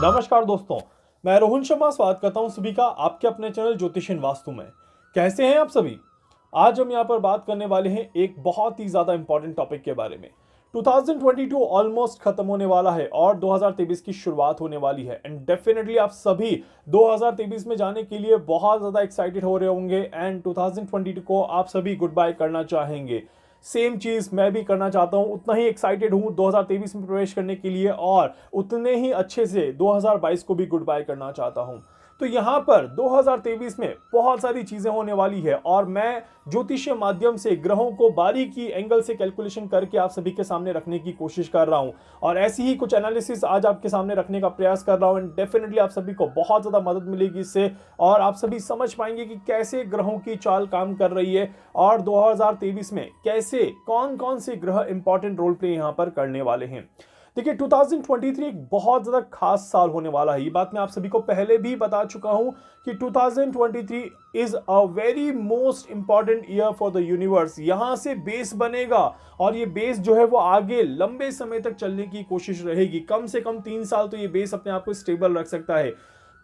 नमस्कार दोस्तों, मैं रोहन शर्मा स्वागत करता हूं सभी का आपके अपने चैनल ज्योतिषन वास्तु में। कैसे हैं आप सभी? आज हम यहां पर बात करने वाले हैं एक बहुत ही ज्यादा इंपॉर्टेंट टॉपिक के बारे में। 2022 ऑलमोस्ट खत्म होने वाला है और 2023 की शुरुआत होने वाली है एंड डेफिनेटली आप सभी 2023 में जाने के लिए बहुत ज्यादा एक्साइटेड हो रहे होंगे एंड 2022 को आप सभी गुड बाय करना चाहेंगे। सेम चीज मैं भी करना चाहता हूं, उतना ही एक्साइटेड हूं 2023 में प्रवेश करने के लिए और उतने ही अच्छे से 2022 को भी गुड बाय करना चाहता हूं। तो यहां पर 2023 में बहुत सारी चीजें होने वाली है और मैं ज्योतिषीय माध्यम से ग्रहों को बारीकी एंगल से कैलकुलेशन करके आप सभी के सामने रखने की कोशिश कर रहा हूं और ऐसी ही कुछ एनालिसिस आज आपके सामने रखने का प्रयास कर रहा हूं एंड डेफिनेटली आप सभी को बहुत ज्यादा मदद मिलेगी इससे और आप सभी समझ पाएंगे कि कैसे ग्रहों की चाल काम कर रही है और 2023 में कैसे कौन कौन से ग्रह इंपॉर्टेंट रोल प्ले यहां पर करने वाले हैं। देखिए 2023 एक बहुत ज्यादा खास साल होने वाला है, ये बात मैं आप सभी को पहले भी बता चुका हूं कि 2023 is a very most important year for the universe. यहां से बेस बनेगा और ये बेस जो है वो आगे लंबे समय तक चलने की कोशिश रहेगी। कम से कम 3 साल तो ये बेस अपने आप को स्टेबल रख सकता है।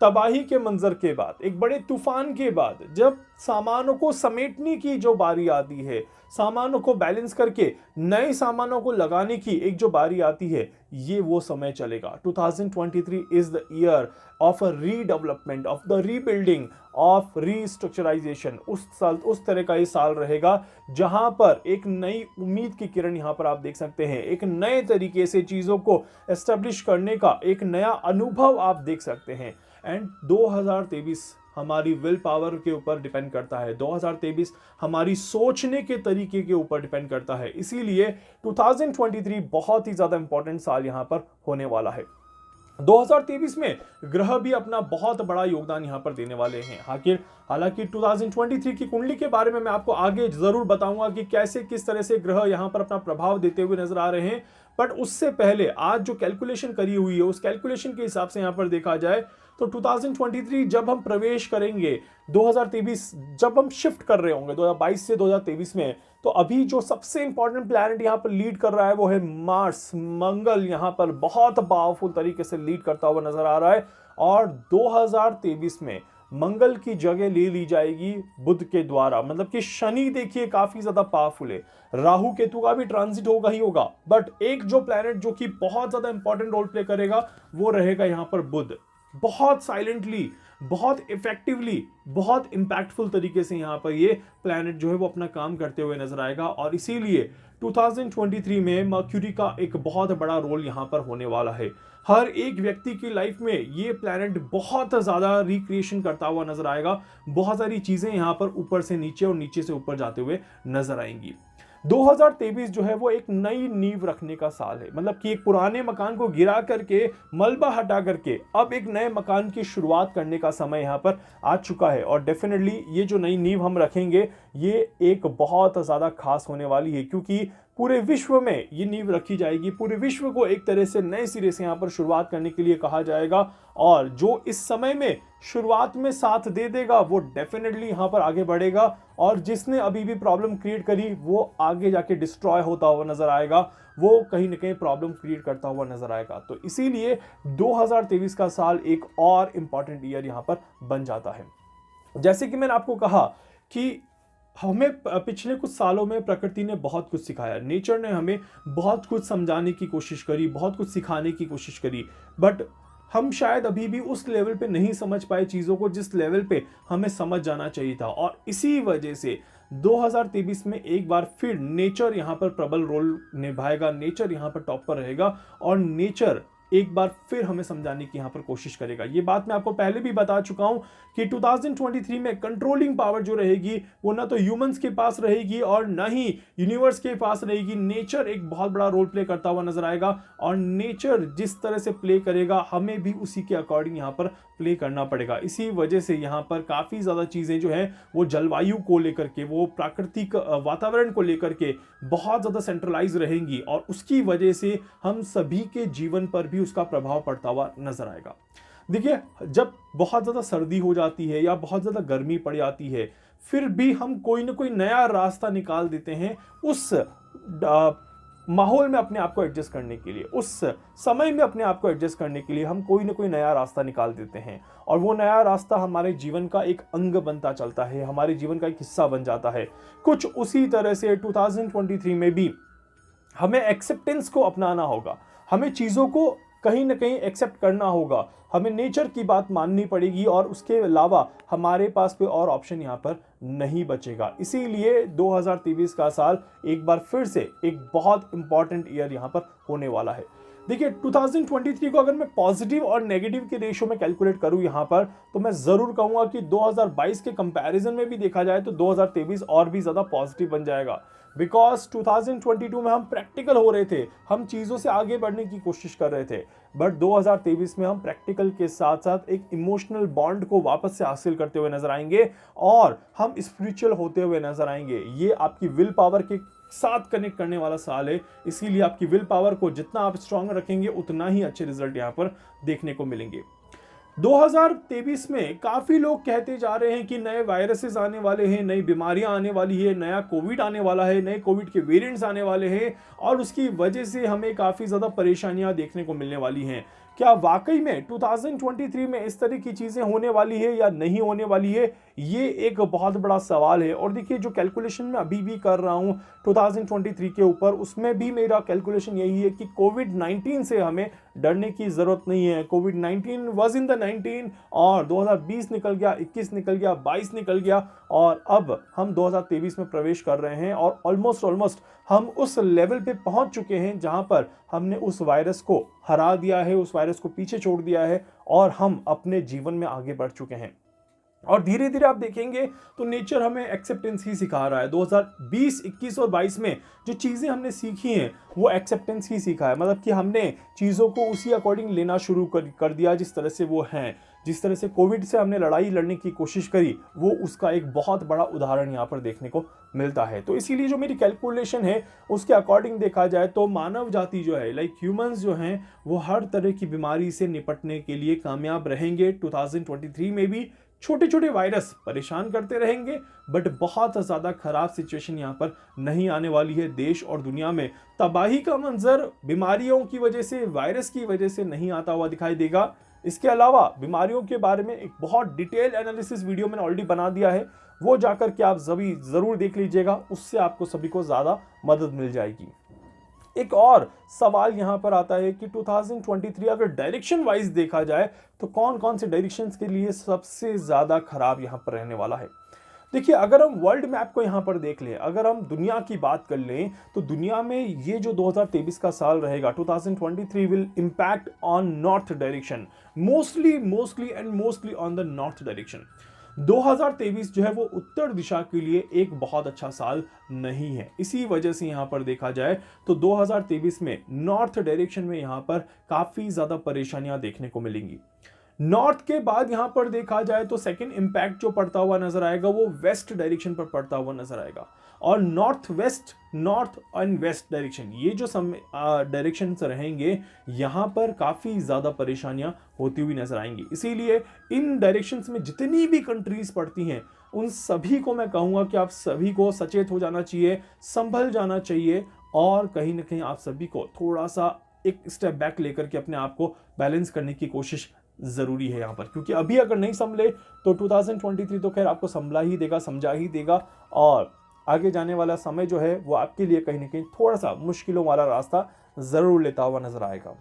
तबाही के मंजर के बाद, एक बड़े तूफान के बाद, जब सामानों को समेटने की जो बारी आती है, सामानों को बैलेंस करके नए सामानों को लगाने की एक जो बारी आती है, ये वो समय चलेगा। 2023 is the year of a redevelopment, of the rebuilding, of restructurisation. उस साल उस तरह का ये साल रहेगा जहां पर एक नई उम्मीद की किरण यहां पर आप देख सकते हैं। एक नए तरीके से चीजों को एस्टेब्लिश करने का एक नया अनुभव आप देख सकते हैं एंड 2023 हमारी विल पावर के ऊपर डिपेंड करता है। 2023 हमारी सोचने के तरीके के ऊपर डिपेंड करता है। इसीलिए 2023 बहुत ही ज्यादा इंपॉर्टेंट साल यहां पर होने वाला है। 2023 में ग्रह भी अपना बहुत बड़ा योगदान यहां पर देने वाले हैं। हालांकि 2023 की कुंडली के बारे में मैं आपको आगे जरूर बताऊंगा कि कैसे किस तरह से ग्रह यहां पर अपना प्रभाव देते हुए नजर आ रहे हैं। बट उससे पहले आज जो कैलकुलेशन करी हुई है उस कैलकुलेशन के हिसाब से यहां पर देखा जाए तो 2023 जब हम प्रवेश करेंगे, 2023 जब हम शिफ्ट कर रहे होंगे 2022 से 2023 में, तो अभी जो सबसे इंपॉर्टेंट प्लैनेट यहां पर लीड कर रहा है वो है मार्स। मंगल यहां पर बहुत पावरफुल तरीके से लीड करता हुआ नजर आ रहा है और 2023 में मंगल की जगह ले ली जाएगी बुध के द्वारा। मतलब कि शनि देखिए काफी ज्यादा पावरफुल है, राहु केतु का भी ट्रांजिट होगा ही होगा, बट एक जो प्लैनेट जो कि बहुत ज्यादा इंपॉर्टेंट रोल प्ले करेगा वो रहेगा यहां पर बुध। बहुत साइलेंटली, बहुत इफेक्टिवली, बहुत इंपैक्टफुल तरीके से यहां पर ये प्लैनेट जो है वो अपना काम करते हुए नजर आएगा और इसीलिए 2023 में मर्क्यूरी का एक बहुत बड़ा रोल यहां पर होने वाला है। हर एक व्यक्ति की लाइफ में ये प्लैनेट बहुत ज्यादा रिक्रिएशन करता हुआ नजर आएगा। बहुत सारी चीजें यहां पर ऊपर से नीचे और नीचे से ऊपर जाते हुए नजर आएंगी। 2023 जो है वो एक नई नींव रखने का साल है। मतलब कि एक पुराने मकान को गिरा करके, मलबा हटा करके अब एक नए मकान की शुरुआत करने का समय यहां पर आ चुका है और डेफिनेटली ये जो नई नींव हम रखेंगे ये एक बहुत ज्यादा खास होने वाली है क्योंकि पूरे विश्व में ये नींव रखी जाएगी। पूरे विश्व को एक तरह से नए सिरे से यहां पर शुरुआत करने के लिए कहा जाएगा और जो इस समय में शुरुआत में साथ दे देगा वो डेफिनेटली यहां पर आगे बढ़ेगा और जिसने अभी भी प्रॉब्लम क्रिएट करी वो आगे जाके डिस्ट्रॉय होता हुआ नजर आएगा, वो कहीं ना कहीं प्रॉब्लम क्रिएट करता हुआ नजर आएगा। तो इसीलिए 2023 का साल एक और इंपॉर्टेंट ईयर यहां पर बन जाता है। जैसे कि मैंने आपको कहा कि हमें पिछले कुछ सालों में प्रकृति ने बहुत कुछ सिखाया, नेचर ने हमें बहुत कुछ समझाने की कोशिश करी, बहुत कुछ सिखाने की कोशिश करी, बट हम शायद अभी भी उस लेवल पे नहीं समझ पाए चीज़ों को जिस लेवल पे हमें समझ जाना चाहिए था और इसी वजह से 2023 में एक बार फिर नेचर यहाँ पर प्रबल रोल निभाएगा, नेचर यहाँ पर टॉप पर रहेगा और नेचर एक बार फिर हमें समझाने की यहां पर कोशिश करेगा। ये बात मैं आपको पहले भी बता चुका हूं कि 2023 में कंट्रोलिंग पावर जो रहेगी वो ना तो ह्यूमंस के पास रहेगी और ना ही यूनिवर्स के पास रहेगी। नेचर एक बहुत बड़ा रोल प्ले करता हुआ नजर आएगा और नेचर जिस तरह से प्ले करेगा हमें भी उसी के अकॉर्डिंग यहां पर प्ले करना पड़ेगा। इसी वजह से यहां पर काफी ज्यादा चीजें जो है वो जलवायु को लेकर के, वो प्राकृतिक वातावरण को लेकर के बहुत ज्यादा सेंट्रलाइज रहेंगी और उसकी वजह से हम सभी के जीवन पर भी उसका प्रभाव पड़ता हुआ नजर आएगा। देखिए जब बहुत ज्यादा सर्दी हो जाती है या बहुत ज्यादा गर्मी पड़ जाती है फिर भी हम कोई ना कोई नया रास्ता निकाल देते हैं उस माहौल में अपने आप को एडजस्ट करने के लिए, उस समय में अपने आप को एडजस्ट करने के लिए हम कोई ना कोई नया रास्ता निकाल देते हैं और वो नया रास्ता हमारे जीवन का एक अंग बनता चलता है, हमारे जीवन का एक हिस्सा बन जाता है। कुछ उसी तरह से 2023 में भी हमें एक्सेप्टेंस को अपनाना होगा, हमें चीज़ों को कहीं ना कहीं एक्सेप्ट करना होगा, हमें नेचर की बात माननी पड़ेगी और उसके अलावा हमारे पास कोई और ऑप्शन यहाँ पर नहीं बचेगा। इसीलिए 2023 का साल एक बार फिर से एक बहुत इंपॉर्टेंट ईयर यहाँ पर होने वाला है। देखिए 2023 को अगर मैं पॉजिटिव और नेगेटिव के रेशो में कैलकुलेट करूं यहाँ पर, तो मैं ज़रूर कहूँगा कि 2022 के कंपैरिजन में भी देखा जाए तो 2023 और भी ज़्यादा पॉजिटिव बन जाएगा। बिकॉज 2022 में हम प्रैक्टिकल हो रहे थे, हम चीज़ों से आगे बढ़ने की कोशिश कर रहे थे, बट 2023 में हम प्रैक्टिकल के साथ साथ एक इमोशनल बॉन्ड को वापस से हासिल करते हुए नजर आएंगे और हम स्पिरिचुअल होते हुए नजर आएंगे। ये आपकी विल पावर के साथ कनेक्ट करने वाला साल है, इसीलिए आपकी विल पावर को जितना आप स्ट्रांग रखेंगे उतना ही अच्छे रिजल्ट यहाँ पर देखने को मिलेंगे। 2023 में काफी लोग कहते जा रहे हैं कि नए वायरसेस आने वाले हैं, नई बीमारियां आने वाली है, नया कोविड आने वाला है, नए कोविड के वेरिएंट्स आने वाले हैं और उसकी वजह से हमें काफी ज्यादा परेशानियां देखने को मिलने वाली हैं। क्या वाकई में 2023 में इस तरह की चीजें होने वाली है या नहीं होने वाली है, ये एक बहुत बड़ा सवाल है। और देखिए जो कैलकुलेशन मैं अभी भी कर रहा हूं 2023 के ऊपर, उसमें भी मेरा कैलकुलेशन यही है कि कोविड-19 से हमें डरने की जरूरत नहीं है। कोविड-19 वाज इन द 19 और 2020 निकल गया, 21 निकल गया, 22 निकल गया और अब हम 2023 में प्रवेश कर रहे हैं और ऑलमोस्ट हम उस लेवल पे पहुंच चुके हैं जहां पर हमने उस वायरस को हरा दिया है, उस वायरस को पीछे छोड़ दिया है और हम अपने जीवन में आगे बढ़ चुके हैं। और धीरे धीरे आप देखेंगे तो नेचर हमें एक्सेप्टेंस ही सिखा रहा है। 2020, 21 और 22 में जो चीज़ें हमने सीखी हैं वो एक्सेप्टेंस ही सीखा है, मतलब कि हमने चीज़ों को उसी अकॉर्डिंग लेना शुरू कर दिया जिस तरह से वो हैं। जिस तरह से कोविड से हमने लड़ाई लड़ने की कोशिश करी, वो उसका एक बहुत बड़ा उदाहरण यहाँ पर देखने को मिलता है। तो इसीलिए जो मेरी कैलकुलेशन है उसके अकॉर्डिंग देखा जाए तो मानव जाति जो है, लाइक ह्यूमंस जो हैं, वो हर तरह की बीमारी से निपटने के लिए कामयाब रहेंगे। 2023 में भी छोटे छोटे वायरस परेशान करते रहेंगे, बट बहुत ज़्यादा खराब सिचुएशन यहाँ पर नहीं आने वाली है। देश और दुनिया में तबाही का मंजर बीमारियों की वजह से, वायरस की वजह से नहीं आता हुआ दिखाई देगा। इसके अलावा बीमारियों के बारे में एक बहुत डिटेल एनालिसिस वीडियो मैंने ऑलरेडी बना दिया है, वो जाकर के आप सभी ज़रूर देख लीजिएगा, उससे आपको सभी को ज़्यादा मदद मिल जाएगी। एक और सवाल यहां पर आता है कि 2023 अगर डायरेक्शन वाइज देखा जाए तो कौन कौन से डायरेक्शंस के लिए सबसे ज्यादा खराब यहां पर रहने वाला है। देखिए अगर हम वर्ल्ड मैप को यहां पर देख लें, अगर हम दुनिया की बात कर लें तो दुनिया में ये जो 2023 का साल रहेगा 2023 will impact on north direction, mostly on the north direction. 2023 जो है वो उत्तर दिशा के लिए एक बहुत अच्छा साल नहीं है। इसी वजह से यहां पर देखा जाए तो 2023 में नॉर्थ डायरेक्शन में यहां पर काफी ज्यादा परेशानियां देखने को मिलेंगी। नॉर्थ के बाद यहां पर देखा जाए तो सेकंड इंपैक्ट जो पड़ता हुआ नजर आएगा वो वेस्ट डायरेक्शन पर पड़ता हुआ नजर आएगा। और नॉर्थ एंड वेस्ट डायरेक्शन, ये जो डायरेक्शन रहेंगे यहां पर काफी ज्यादा परेशानियां होती हुई नजर आएंगी। इसीलिए इन डायरेक्शंस में जितनी भी कंट्रीज पड़ती हैं उन सभी को मैं कहूंगा कि आप सभी को सचेत हो जाना चाहिए, संभल जाना चाहिए और कहीं ना कहीं आप सभी को थोड़ा सा एक स्टेप बैक लेकर के अपने आप को बैलेंस करने की कोशिश जरूरी है यहाँ पर, क्योंकि अभी अगर नहीं संभले तो 2023 तो खैर आपको संभला ही देगा, समझा ही देगा और आगे जाने वाला समय जो है वो आपके लिए कहीं ना कहीं थोड़ा सा मुश्किलों वाला रास्ता जरूर लेता हुआ नजर आएगा।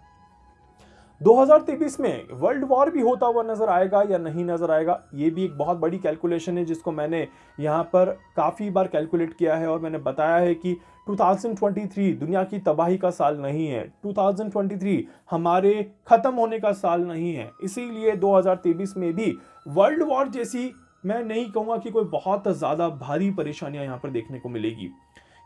2023 में वर्ल्ड वॉर भी होता हुआ नजर आएगा या नहीं नजर आएगा, ये भी एक बहुत बड़ी कैलकुलेशन है जिसको मैंने यहाँ पर काफी बार कैलकुलेट किया है और मैंने बताया है कि 2023 दुनिया की तबाही का साल नहीं है, 2023 हमारे खत्म होने का साल नहीं है। इसीलिए 2023 में भी वर्ल्ड वॉर जैसी मैं नहीं कहूँगा कि कोई बहुत ज़्यादा भारी परेशानियां यहाँ पर देखने को मिलेगी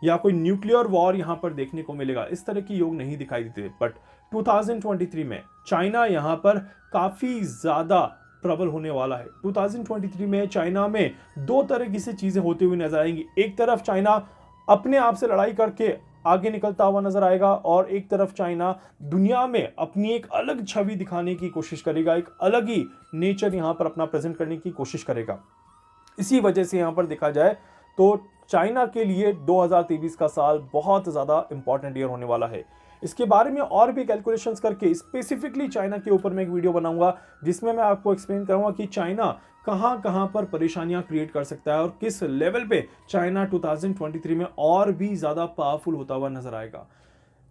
या कोई न्यूक्लियर वॉर यहाँ पर देखने को मिलेगा, इस तरह की योग नहीं दिखाई देते। बट 2023 में चाइना यहाँ पर काफ़ी ज़्यादा प्रबल होने वाला है। 2023 में चाइना में दो तरह की सी चीज़ें होती हुई नजर आएंगी। एक तरफ चाइना अपने आप से लड़ाई करके आगे निकलता हुआ नजर आएगा और एक तरफ चाइना दुनिया में अपनी एक अलग छवि दिखाने की कोशिश करेगा, एक अलग ही नेचर यहाँ पर अपना प्रेजेंट करने की कोशिश करेगा। इसी वजह से यहाँ पर देखा जाए तो चाइना के लिए 2023 का साल बहुत ज़्यादा इंपॉर्टेंट ईयर होने वाला है। इसके बारे में और भी कैलकुलेशंस करके स्पेसिफिकली चाइना के ऊपर मैं एक वीडियो बनाऊंगा, जिसमें मैं आपको एक्सप्लेन करूंगा कि चाइना कहां कहां पर परेशानियां क्रिएट कर सकता है और किस लेवल पे चाइना 2023 में और भी ज़्यादा पावरफुल होता हुआ नजर आएगा।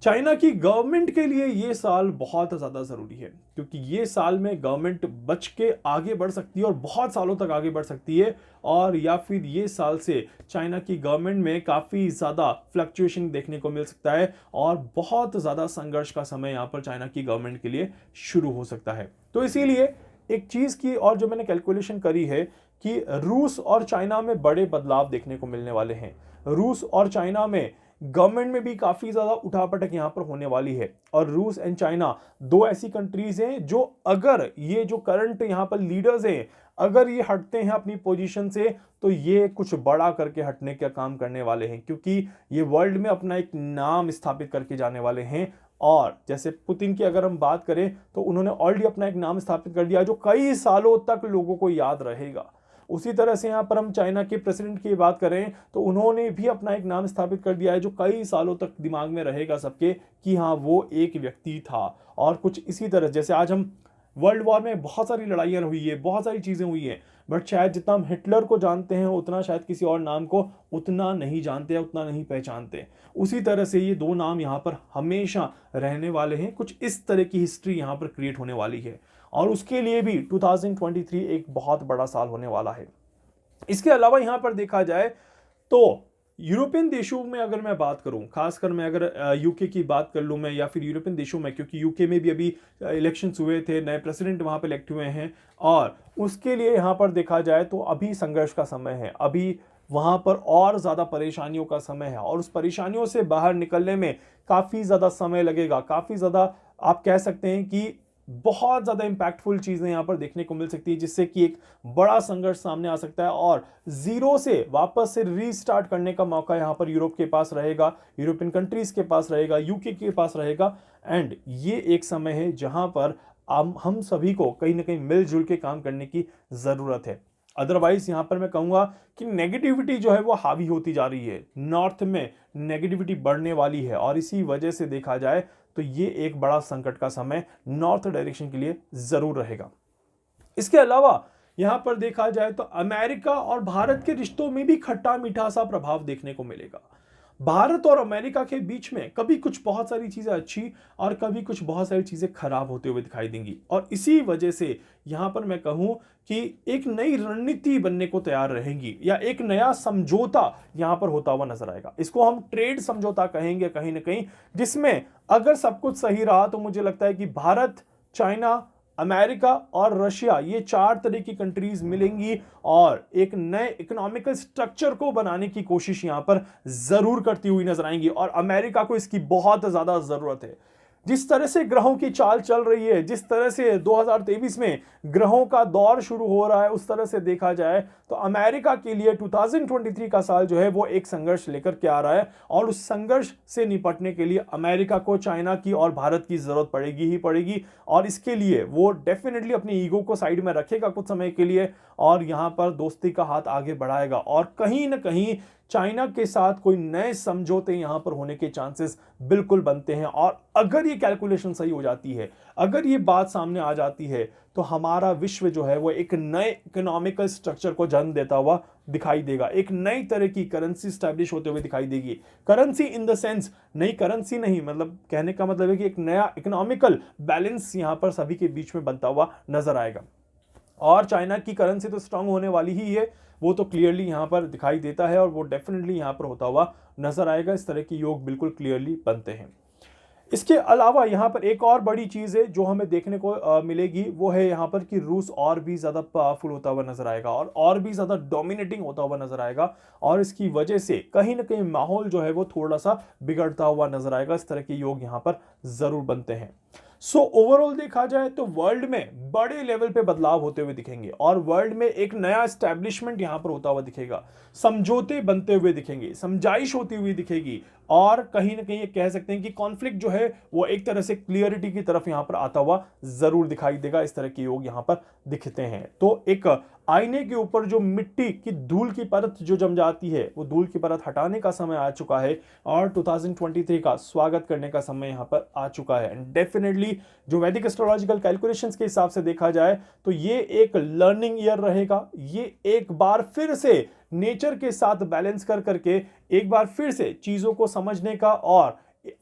चाइना की गवर्नमेंट के लिए ये साल बहुत ज़्यादा ज़रूरी है, क्योंकि ये साल में गवर्नमेंट बच के आगे बढ़ सकती है और बहुत सालों तक आगे बढ़ सकती है, और या फिर ये साल से चाइना की गवर्नमेंट में काफ़ी ज़्यादा फ्लक्चुएशन देखने को मिल सकता है और बहुत ज़्यादा संघर्ष का समय यहाँ पर चाइना की गवर्नमेंट के लिए शुरू हो सकता है। तो इसीलिए एक चीज़ की और जो मैंने कैलकुलेशन करी है कि रूस और चाइना में बड़े बदलाव देखने को मिलने वाले हैं। रूस और चाइना में गवर्नमेंट में भी काफी ज्यादा उठापटक यहां पर होने वाली है, और रूस एंड चाइना दो ऐसी कंट्रीज हैं जो अगर ये जो करंट यहां पर लीडर्स हैं अगर ये हटते हैं अपनी पोजीशन से, तो ये कुछ बड़ा करके हटने का काम करने वाले हैं, क्योंकि ये वर्ल्ड में अपना एक नाम स्थापित करके जाने वाले हैं। और जैसे पुतिन की अगर हम बात करें तो उन्होंने ऑलरेडी अपना एक नाम स्थापित कर दिया जो कई सालों तक लोगों को याद रहेगा। उसी तरह से यहाँ पर हम चाइना के प्रेसिडेंट की बात करें तो उन्होंने भी अपना एक नाम स्थापित कर दिया है जो कई सालों तक दिमाग में रहेगा सबके, कि हाँ वो एक व्यक्ति था। और कुछ इसी तरह जैसे आज हम वर्ल्ड वॉर में बहुत सारी लड़ाइयाँ हुई है, बहुत सारी चीज़ें हुई हैं, बट शायद जितना हम हिटलर को जानते हैं उतना शायद किसी और नाम को उतना नहीं जानते, उतना नहीं पहचानते। उसी तरह से ये दो नाम यहाँ पर हमेशा रहने वाले हैं। कुछ इस तरह की हिस्ट्री यहाँ पर क्रिएट होने वाली है, और उसके लिए भी 2023 एक बहुत बड़ा साल होने वाला है। इसके अलावा यहां पर देखा जाए तो यूरोपियन देशों में अगर मैं बात करूं, खासकर मैं अगर यूके की बात कर लूं मैं, या फिर यूरोपियन देशों में, क्योंकि यूके में भी अभी इलेक्शंस हुए थे, नए प्रेसिडेंट वहां पर इलेक्ट हुए हैं, और उसके लिए यहां पर देखा जाए तो अभी संघर्ष का समय है, अभी वहां पर और ज्यादा परेशानियों का समय है, और उस परेशानियों से बाहर निकलने में काफी ज्यादा समय लगेगा। काफी ज्यादा आप कह सकते हैं कि बहुत ज्यादा इंपैक्टफुल चीजें यहां पर देखने को मिल सकती है, जिससे कि एक बड़ा संघर्ष सामने आ सकता है और जीरो से वापस से रीस्टार्ट करने का मौका यहां पर यूरोप के पास रहेगा, यूरोपियन कंट्रीज के पास रहेगा, यूके के पास रहेगा। एंड ये एक समय है जहां पर हम सभी को कहीं ना कहीं मिलजुल के काम करने की जरूरत है। अदरवाइज यहां पर मैं कहूंगा कि नेगेटिविटी जो है वो हावी होती जा रही है, नॉर्थ में नेगेटिविटी बढ़ने वाली है, और इसी वजह से देखा जाए तो ये एक बड़ा संकट का समय नॉर्थ डायरेक्शन के लिए जरूर रहेगा। इसके अलावा यहां पर देखा जाए तो अमेरिका और भारत के रिश्तों में भी खट्टा मीठा सा प्रभाव देखने को मिलेगा। भारत और अमेरिका के बीच में कभी कुछ बहुत सारी चीजें अच्छी और कभी कुछ बहुत सारी चीजें खराब होते हुए दिखाई देंगी, और इसी वजह से यहां पर मैं कहूं कि एक नई रणनीति बनने को तैयार रहेगी, या एक नया समझौता यहां पर होता हुआ नजर आएगा। इसको हम ट्रेड समझौता कहेंगे कहीं ना कहीं, जिसमें अगर सब कुछ सही रहा तो मुझे लगता है कि भारत, चाइना, अमेरिका और रशिया, ये चार तरह की कंट्रीज मिलेंगी और एक नए इकोनॉमिकल स्ट्रक्चर को बनाने की कोशिश यहां पर जरूर करती हुई नजर आएंगी, और अमेरिका को इसकी बहुत ज्यादा जरूरत है। जिस तरह से ग्रहों की चाल चल रही है, जिस तरह से 2023 में ग्रहों का दौर शुरू हो रहा है, उस तरह से देखा जाए तो अमेरिका के लिए 2023 का साल जो है वो एक संघर्ष लेकर के आ रहा है, और उस संघर्ष से निपटने के लिए अमेरिका को चाइना की और भारत की जरूरत पड़ेगी ही पड़ेगी, और इसके लिए वो डेफिनेटली अपनी ईगो को साइड में रखेगा कुछ समय के लिए, और यहां पर दोस्ती का हाथ आगे बढ़ाएगा, और कहीं ना कहीं चाइना के साथ कोई नए समझौते यहां पर होने के चांसेस बिल्कुल बनते हैं। और अगर ये कैलकुलेशन सही हो जाती है, अगर ये बात सामने आ जाती है, तो हमारा विश्व जो है वो एक नए इकोनॉमिकल स्ट्रक्चर को जन्म देता हुआ दिखाई देगा, एक नई तरह की करेंसी स्टैब्लिश होते हुए दिखाई देगी। करेंसी इन द सेंस नई करेंसी नहीं, मतलब कहने का मतलब है कि एक नया इकोनॉमिकल बैलेंस यहां पर सभी के बीच में बनता हुआ नजर आएगा। और चाइना की करेंसी तो स्ट्रांग होने वाली ही है, वो तो क्लियरली यहां पर दिखाई देता है, और वो डेफिनेटली यहां पर होता हुआ नजर आएगा। इस तरह के योग बिल्कुल क्लियरली बनते हैं। इसके अलावा यहां पर एक और बड़ी चीज है जो हमें देखने को मिलेगी, वो है यहां पर कि रूस और भी ज्यादा पावरफुल होता हुआ नजर आएगा, और भी ज्यादा डोमिनेटिंग होता हुआ नजर आएगा, और इसकी वजह से कहीं ना कहीं माहौल जो है वो थोड़ा सा बिगड़ता हुआ नजर आएगा। इस तरह के योग यहां पर जरूर बनते हैं। सो ओवरऑल देखा जाए तो वर्ल्ड में बड़े लेवल पे बदलाव होते हुए दिखेंगे और वर्ल्ड में एक नया एस्टैब्लिशमेंट यहां पर होता हुआ दिखेगा, समझौते बनते हुए दिखेंगे, समझाइश होती हुई दिखेगी और कहीं ना कहीं ये कह सकते हैं कि कॉन्फ्लिक्ट जो है वो एक तरह से क्लियरिटी की तरफ यहां पर आता हुआ जरूर दिखाई देगा। इस तरह के योग यहां पर दिखते हैं। तो एक आईने के ऊपर जो मिट्टी की धूल की परत जो जम जाती है, वो धूल की परत हटाने का समय आ चुका है और 2023 का स्वागत करने का समय यहां पर आ चुका है। एंड डेफिनेटली जो वैदिक एस्ट्रोलॉजिकल कैलकुलेशंस के हिसाब से देखा जाए तो ये एक लर्निंग ईयर रहेगा। ये एक बार फिर से नेचर के साथ बैलेंस कर करके एक बार फिर से चीजों को समझने का और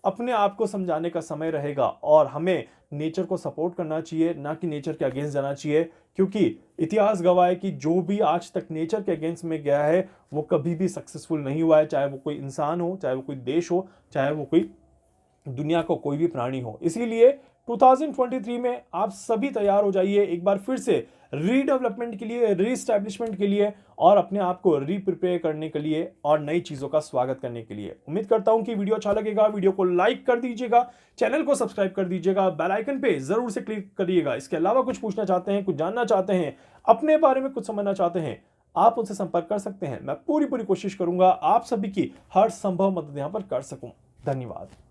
अपने आप को समझाने का समय रहेगा और हमें नेचर को सपोर्ट करना चाहिए, ना कि नेचर के अगेंस्ट जाना चाहिए, क्योंकि इतिहास गवाह है कि जो भी आज तक नेचर के अगेंस्ट में गया है वो कभी भी सक्सेसफुल नहीं हुआ है, चाहे वो कोई इंसान हो, चाहे वो कोई देश हो, चाहे वो कोई दुनिया को कोई भी प्राणी हो। इसीलिए 2023 में आप सभी तैयार हो जाइए एक बार फिर से रीडेवलपमेंट के लिए, रीस्टैब्लिशमेंट के लिए और अपने आप को रीप्रिपेयर करने के लिए और नई चीजों का स्वागत करने के लिए। उम्मीद करता हूं कि वीडियो अच्छा लगेगा। वीडियो को लाइक कर दीजिएगा, चैनल को सब्सक्राइब कर दीजिएगा, बेल आइकन पे जरूर से क्लिक करिएगा। इसके अलावा कुछ पूछना चाहते हैं, कुछ जानना चाहते हैं, अपने बारे में कुछ समझना चाहते हैं, आप उनसे संपर्क कर सकते हैं। मैं पूरी कोशिश करूंगा आप सभी की हर संभव मदद यहां पर कर सकूं। धन्यवाद।